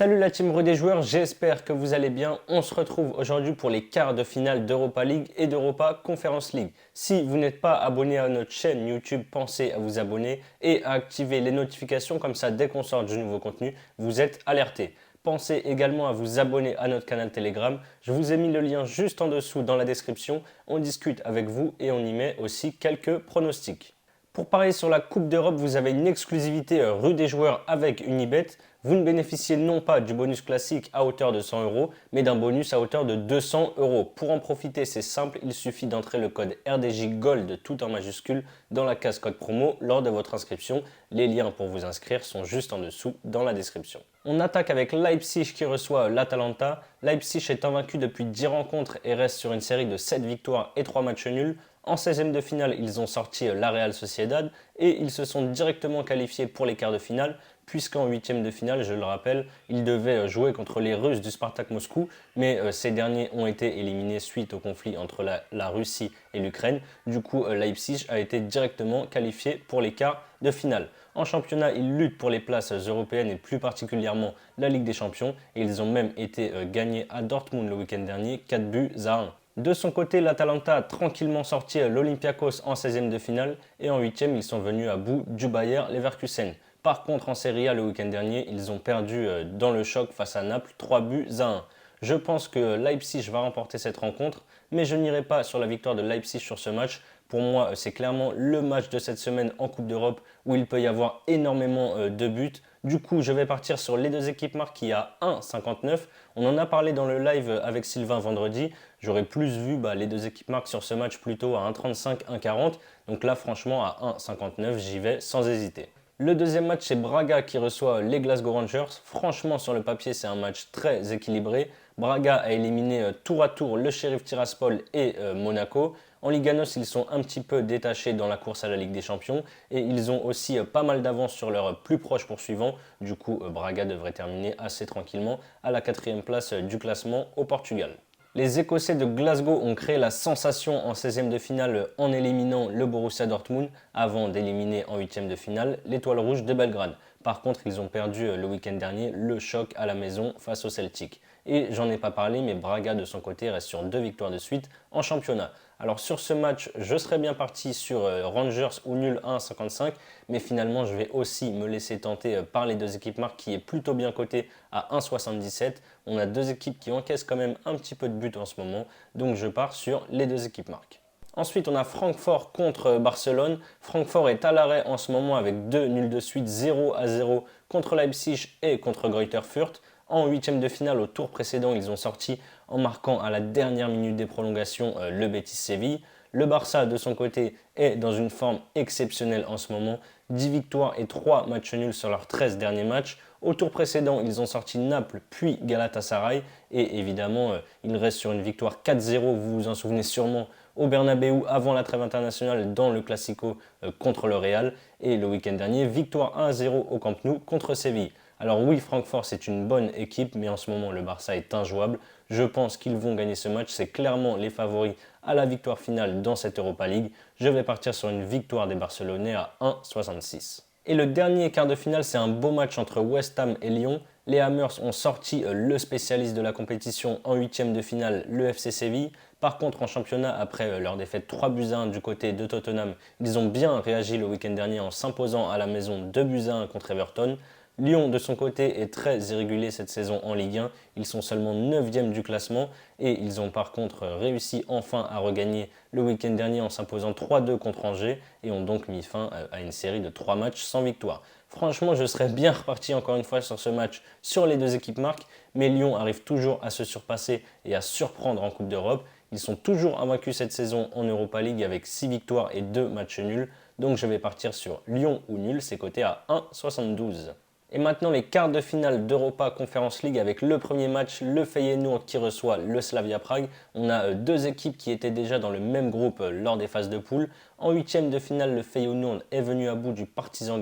Salut la team Rue des joueurs, j'espère que vous allez bien. On se retrouve aujourd'hui pour les quarts de finale d'Europa League et d'Europa Conference League. Si vous n'êtes pas abonné à notre chaîne YouTube, pensez à vous abonner et à activer les notifications, comme ça dès qu'on sort du nouveau contenu, vous êtes alertés. Pensez également à vous abonner à notre canal Telegram. Je vous ai mis le lien juste en dessous dans la description. On discute avec vous et on y met aussi quelques pronostics. Pour parier sur la Coupe d'Europe, vous avez une exclusivité Rue des joueurs avec Unibet. Vous ne bénéficiez non pas du bonus classique à hauteur de 100 euros, mais d'un bonus à hauteur de 200 euros. Pour en profiter, c'est simple, il suffit d'entrer le code RDJ Gold tout en majuscule dans la case code promo lors de votre inscription. Les liens pour vous inscrire sont juste en dessous dans la description. On attaque avec Leipzig qui reçoit l'Atalanta. Leipzig est invaincu depuis 10 rencontres et reste sur une série de 7 victoires et 3 matchs nuls. En 16e de finale, ils ont sorti la Real Sociedad et ils se sont directement qualifiés pour les quarts de finale, puisqu'en 8e de finale, je le rappelle, ils devaient jouer contre les Russes du Spartak Moscou, mais ces derniers ont été éliminés suite au conflit entre la Russie et l'Ukraine. Du coup, Leipzig a été directement qualifié pour les quarts de finale. En championnat, ils luttent pour les places européennes et plus particulièrement la Ligue des Champions, et ils ont même été gagnés à Dortmund le week-end dernier, 4 buts à 1. De son côté, l'Atalanta a tranquillement sorti l'Olympiakos en 16e de finale et en 8e, ils sont venus à bout du Bayer Leverkusen. Par contre, en Serie A le week-end dernier, ils ont perdu dans le choc face à Naples 3 buts à 1. Je pense que Leipzig va remporter cette rencontre, mais je n'irai pas sur la victoire de Leipzig sur ce match. Pour moi, c'est clairement le match de cette semaine en Coupe d'Europe où il peut y avoir énormément de buts. Du coup, je vais partir sur les deux équipes marquées à 1,59. On en a parlé dans le live avec Sylvain vendredi. J'aurais plus vu les deux équipes marquent sur ce match plutôt à 1,35, 1,40. Donc là, franchement, à 1,59, j'y vais sans hésiter. Le deuxième match, c'est Braga qui reçoit les Glasgow Rangers. Franchement, sur le papier, c'est un match très équilibré. Braga a éliminé tour à tour le Sheriff Tiraspol et Monaco. En Liga NOS, ils sont un petit peu détachés dans la course à la Ligue des Champions et ils ont aussi pas mal d'avance sur leurs plus proches poursuivants. Du coup, Braga devrait terminer assez tranquillement à la 4e place du classement au Portugal. Les Écossais de Glasgow ont créé la sensation en 16e de finale en éliminant le Borussia Dortmund avant d'éliminer en 8e de finale l'Étoile Rouge de Belgrade. Par contre, ils ont perdu le week-end dernier le choc à la maison face au Celtic. Et j'en ai pas parlé, mais Braga de son côté reste sur 2 victoires de suite en championnat. Alors sur ce match, je serais bien parti sur Rangers ou nul 1,55, mais finalement je vais aussi me laisser tenter par les deux équipes marques qui est plutôt bien coté à 1,77. On a deux équipes qui encaissent quand même un petit peu de but en ce moment, donc je pars sur les deux équipes marques. Ensuite, on a Francfort contre Barcelone. Francfort est à l'arrêt en ce moment avec 2 nuls de suite, 0-0 contre Leipzig et contre Greuther Fürth. En 8e de finale, au tour précédent, ils ont sorti en marquant à la dernière minute des prolongations le Betis Séville. Le Barça, de son côté, est dans une forme exceptionnelle en ce moment. 10 victoires et 3 matchs nuls sur leurs 13 derniers matchs. Au tour précédent, ils ont sorti Naples puis Galatasaray. Et évidemment, ils restent sur une victoire 4-0, vous vous en souvenez sûrement, au Bernabeu avant la trêve internationale dans le Classico contre le Real. Et le week-end dernier, victoire 1-0 au Camp Nou contre Séville. Alors oui, Francfort, c'est une bonne équipe, mais en ce moment, le Barça est injouable. Je pense qu'ils vont gagner ce match. C'est clairement les favoris à la victoire finale dans cette Europa League. Je vais partir sur une victoire des Barcelonais à 1,66. Et le dernier quart de finale, c'est un beau match entre West Ham et Lyon. Les Hammers ont sorti le spécialiste de la compétition en 8e de finale, le FC Séville. Par contre, en championnat, après leur défaite 3 buts à 1 du côté de Tottenham, ils ont bien réagi le week-end dernier en s'imposant à la maison 2 buts à 1 contre Everton. Lyon, de son côté, est très irrégulier cette saison en Ligue 1. Ils sont seulement 9e du classement et ils ont par contre réussi enfin à regagner le week-end dernier en s'imposant 3-2 contre Angers et ont donc mis fin à une série de 3 matchs sans victoire. Franchement, je serais bien reparti encore une fois sur ce match sur les deux équipes marques, mais Lyon arrive toujours à se surpasser et à surprendre en Coupe d'Europe. Ils sont toujours invaincus cette saison en Europa League avec 6 victoires et 2 matchs nuls. Donc je vais partir sur Lyon ou nul, c'est coté à 1,72. Et maintenant les quarts de finale d'Europa Conference League avec le premier match, le Feyenoord qui reçoit le Slavia Prague. On a deux équipes qui étaient déjà dans le même groupe lors des phases de poule. En 8e de finale, le Feyenoord est venu à bout du Partizan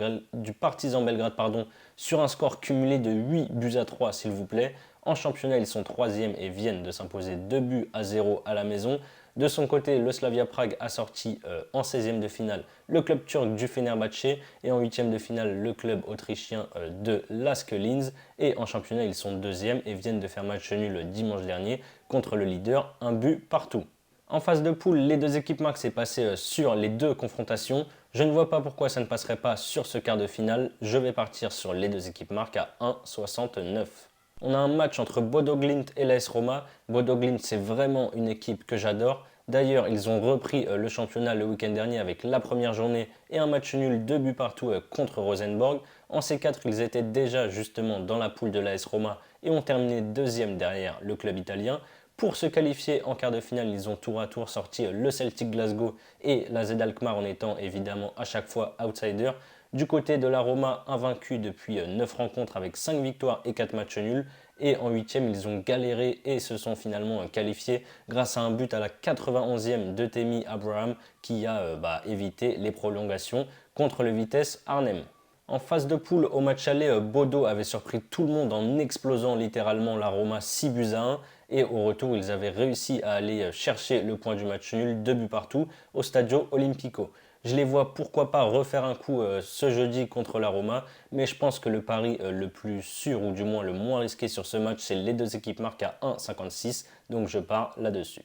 Belgrade sur un score cumulé de 8 buts à 3 s'il vous plaît. En championnat, ils sont 3e et viennent de s'imposer 2 buts à 0 à la maison. De son côté, le Slavia Prague a sorti en 16e de finale le club turc du Fenerbahçe et en 8e de finale le club autrichien de l'ASK Linz. Et en championnat, ils sont deuxièmes et viennent de faire match nul dimanche dernier contre le leader, un but partout. En phase de poule, les deux équipes marquent, c'est passé sur les deux confrontations. Je ne vois pas pourquoi ça ne passerait pas sur ce quart de finale. Je vais partir sur les deux équipes marques à 1,69. On a un match entre Bodo Glimt et l'AS Roma. Bodo Glimt, c'est vraiment une équipe que j'adore. D'ailleurs, ils ont repris le championnat le week-end dernier avec la première journée et un match nul, 2 buts partout contre Rosenborg. En C4, ils étaient déjà justement dans la poule de l'AS Roma et ont terminé deuxième derrière le club italien. Pour se qualifier en quart de finale, ils ont tour à tour sorti le Celtic Glasgow et la Z Alkmaar en étant évidemment à chaque fois outsider. Du côté de la Roma, invaincu depuis 9 rencontres avec 5 victoires et 4 matchs nuls. Et en 8e, ils ont galéré et se sont finalement qualifiés grâce à un but à la 91e de Temi Abraham qui a évité les prolongations contre le Vitesse Arnhem. En phase de poule, au match aller, Bodo avait surpris tout le monde en explosant littéralement la Roma 6 buts à 1. Et au retour, ils avaient réussi à aller chercher le point du match nul, 2 buts partout, au Stadio Olimpico. Je les vois pourquoi pas refaire un coup ce jeudi contre la Roma, mais je pense que le pari le plus sûr, ou du moins le moins risqué sur ce match, c'est les deux équipes marquent à 1,56, donc je pars là-dessus.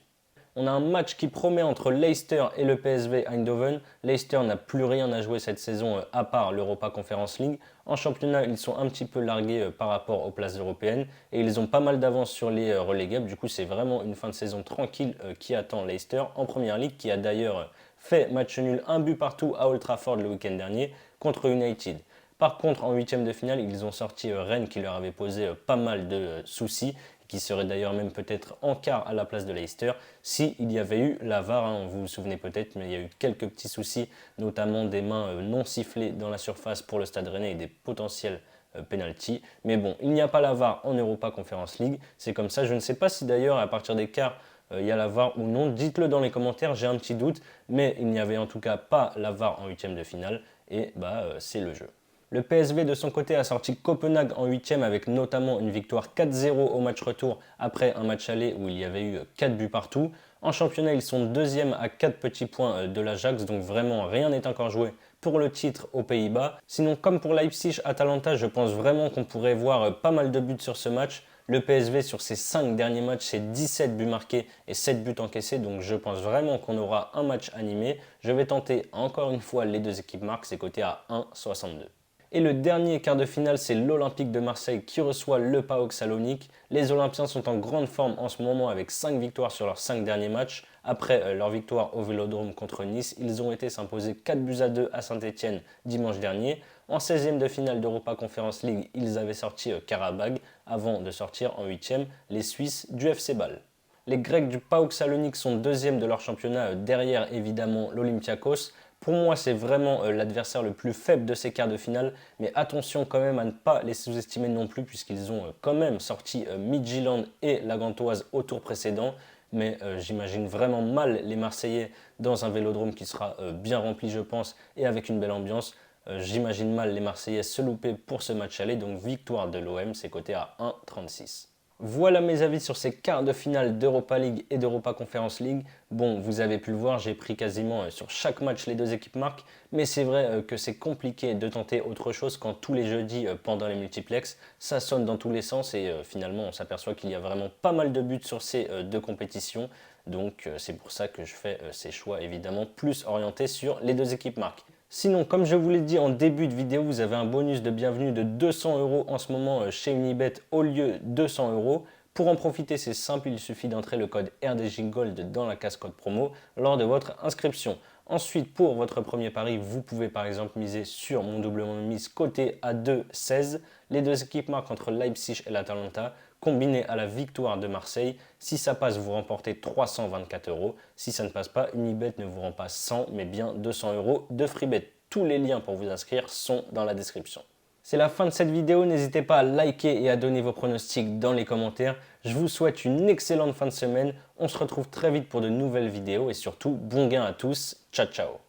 On a un match qui promet entre Leicester et le PSV Eindhoven. Leicester n'a plus rien à jouer cette saison à part l'Europa Conference League. En championnat, ils sont un petit peu largués par rapport aux places européennes et ils ont pas mal d'avance sur les relégables. Du coup, c'est vraiment une fin de saison tranquille qui attend Leicester en Première Ligue, qui a d'ailleurs fait match nul, un but partout à Old Trafford le week-end dernier contre United. Par contre, en huitième de finale, ils ont sorti Rennes qui leur avait posé pas mal de soucis, qui serait d'ailleurs même peut-être en quart à la place de Leicester s'il y avait eu la VAR, hein. Vous vous souvenez peut-être, mais il y a eu quelques petits soucis, notamment des mains non sifflées dans la surface pour le Stade Rennais et des potentiels penalty. Mais bon, il n'y a pas la VAR en Europa Conference League, c'est comme ça. Je ne sais pas si d'ailleurs à partir des quarts, il y a la VAR ou non. Dites-le dans les commentaires, j'ai un petit doute, mais il n'y avait en tout cas pas la VAR en huitième de finale et c'est le jeu. Le PSV de son côté a sorti Copenhague en 8e avec notamment une victoire 4-0 au match retour après un match aller où il y avait eu 4 buts partout. En championnat, ils sont deuxième à 4 petits points de l'Ajax, donc vraiment rien n'est encore joué pour le titre aux Pays-Bas. Sinon, comme pour Leipzig-Atalanta, je pense vraiment qu'on pourrait voir pas mal de buts sur ce match. Le PSV sur ses 5 derniers matchs, c'est 17 buts marqués et 7 buts encaissés, donc je pense vraiment qu'on aura un match animé. Je vais tenter encore une fois les deux équipes marques, c'est coté à 1,62. Et le dernier quart de finale, c'est l'Olympique de Marseille qui reçoit le PAOK Salonique. Les Olympiens sont en grande forme en ce moment avec 5 victoires sur leurs 5 derniers matchs. Après leur victoire au Vélodrome contre Nice, ils ont été s'imposer 4-2 à Saint-Etienne dimanche dernier. En 16e de finale d'Europa Conference League, ils avaient sorti Karabag avant de sortir en 8e les Suisses du FC Bâle. Les Grecs du PAOK Salonique sont deuxièmes de leur championnat, derrière évidemment l'Olympiakos. Pour moi, c'est vraiment l'adversaire le plus faible de ces quarts de finale, mais attention quand même à ne pas les sous-estimer non plus, puisqu'ils ont quand même sorti Midtjylland et la Gantoise au tour précédent. Mais j'imagine vraiment mal les Marseillais dans un vélodrome qui sera bien rempli, je pense, et avec une belle ambiance. J'imagine mal les Marseillais se louper pour ce match aller, donc victoire de l'OM, c'est coté à 1,36. Voilà mes avis sur ces quarts de finale d'Europa League et d'Europa Conference League. Bon, vous avez pu le voir, j'ai pris quasiment sur chaque match les deux équipes marquent, mais c'est vrai que c'est compliqué de tenter autre chose quand tous les jeudis pendant les multiplex, ça sonne dans tous les sens et finalement on s'aperçoit qu'il y a vraiment pas mal de buts sur ces deux compétitions. Donc c'est pour ça que je fais ces choix évidemment plus orientés sur les deux équipes marques. Sinon, comme je vous l'ai dit en début de vidéo, vous avez un bonus de bienvenue de 200 € en ce moment chez Unibet au lieu de 200 €. Pour en profiter, c'est simple, il suffit d'entrer le code RDJGOLD dans la case code promo lors de votre inscription. Ensuite, pour votre premier pari, vous pouvez par exemple miser sur mon doublement de mise coté à 2,16. Les deux équipes marquent entre Leipzig et l'Atalanta, combiné à la victoire de Marseille. Si ça passe, vous remportez 324 €. Si ça ne passe pas, Unibet ne vous rend pas 100, mais bien 200 € de free bet. Tous les liens pour vous inscrire sont dans la description. C'est la fin de cette vidéo, n'hésitez pas à liker et à donner vos pronostics dans les commentaires. Je vous souhaite une excellente fin de semaine, on se retrouve très vite pour de nouvelles vidéos et surtout bon gain à tous, ciao ciao.